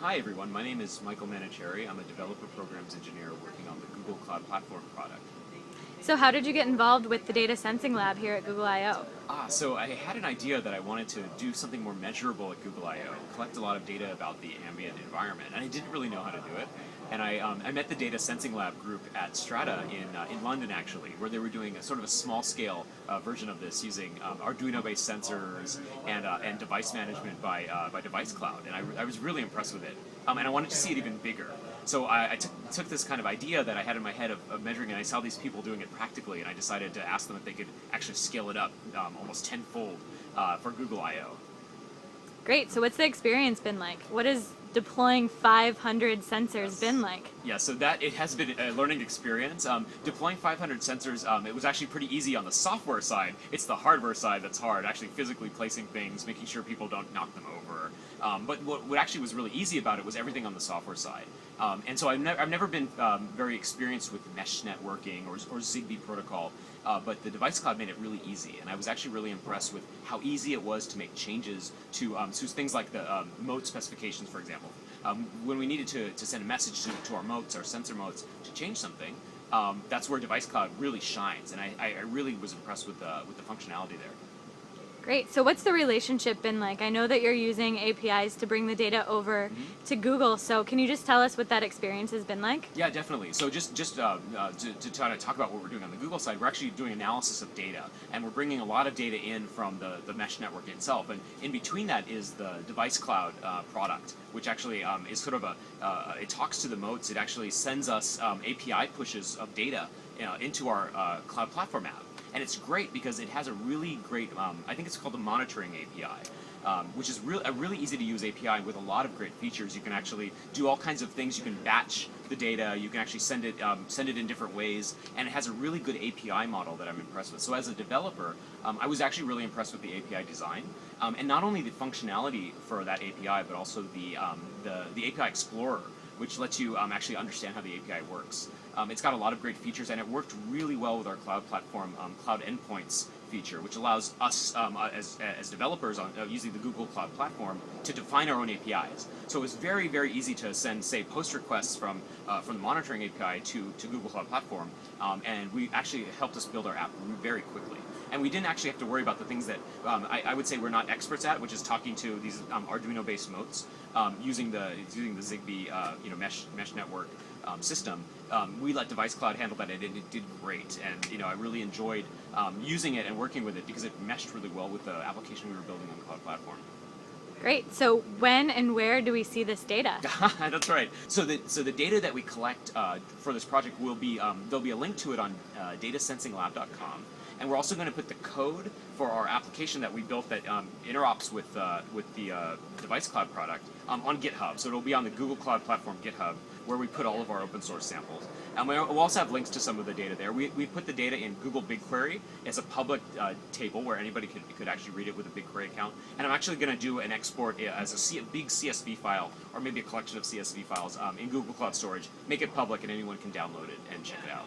Hi everyone, my name is Michael Manicherry. I'm a developer programs engineer working on the Google Cloud Platform product. So how did you get involved with the Data Sensing Lab here at Google I/O? So I had an idea that I wanted to do something more measurable at Google I/O, collect a lot of data about the ambient environment, and I didn't really know how to do it. And I met the Data Sensing Lab group at Strata in London actually, where they were doing a sort of a small scale version of this using Arduino-based sensors and device management by Device Cloud, and I was really impressed with it. And I wanted to see it even bigger. So I took this kind of idea that I had in my head of measuring, and I saw these people doing it practically, and I decided to ask them if they could actually scale it up almost tenfold for Google I/O. Great. So what's the experience been like? What has deploying 500 sensors been like? Yeah, so it has been a learning experience. Deploying 500 sensors, it was actually pretty easy on the software side. It's the hardware side that's hard, actually physically placing things, making sure people don't knock them over. But what actually was really easy about it was everything on the software side. And so I've never been very experienced with mesh networking or Zigbee protocol, but the Device Cloud made it really easy, and I was actually really impressed with how easy it was to make changes to things like the mode specifications, for example. When we needed to send a message to our modes, our sensor modes, to change something, that's where Device Cloud really shines, and I really was impressed with the functionality there. Great. So what's the relationship been like? I know that you're using APIs to bring the data over to Google, so can you just tell us what that experience has been like? Yeah, definitely. So just to try to talk about what we're doing on the Google side, we're actually doing analysis of data, and we're bringing a lot of data in from the mesh network itself, and in between that is the Device Cloud product, which actually is sort of it talks to the modes. It actually sends us API pushes of data into our Cloud Platform app. And it's great because it has a really great, I think it's called the monitoring API, which is a really easy to use API with a lot of great features. You can actually do all kinds of things. You can batch the data. You can actually send it in different ways, and it has a really good API model that I'm impressed with. So as a developer, I was actually really impressed with the API design, and not only the functionality for that API, but also the API Explorer, which lets you actually understand how the API works. It's got a lot of great features, and it worked really well with our Cloud Platform Cloud Endpoints feature, which allows us as developers using the Google Cloud Platform to define our own APIs. So it was very, very easy to send, say, post requests from the monitoring API to Google Cloud Platform, and we actually helped us build our app very quickly. And we didn't actually have to worry about the things that I would say we're not experts at, which is talking to these Arduino-based modes using the Zigbee mesh network system. We let Device Cloud handle that, and it did great. And I really enjoyed using it and working with it because it meshed really well with the application we were building on the Cloud Platform. Great. So when and where do we see this data? That's right. So the data that we collect for this project will be there'll be a link to it on datasensinglab.com. And we're also going to put the code for our application that we built that interops with the Device Cloud product on GitHub. So it'll be on the Google Cloud Platform GitHub, where we put all of our open source samples. And we'll also have links to some of the data there. We put the data in Google BigQuery. It's a public table where anybody could actually read it with a BigQuery account. And I'm actually going to do an export as a big CSV file, or maybe a collection of CSV files in Google Cloud Storage, make it public, and anyone can download it and check it out.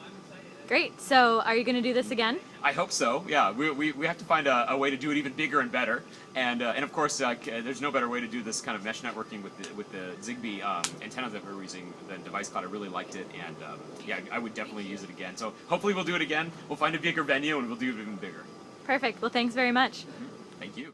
Great. So are you going to do this again? I hope so. Yeah, we have to find a way to do it even bigger and better, and of course there's no better way to do this kind of mesh networking with the Zigbee antenna that we're using than Device Cloud. I really liked it, and yeah, I would definitely use it again. So hopefully we'll do it again. We'll find a bigger venue and we'll do it even bigger. Perfect. Well, thanks very much. Thank you.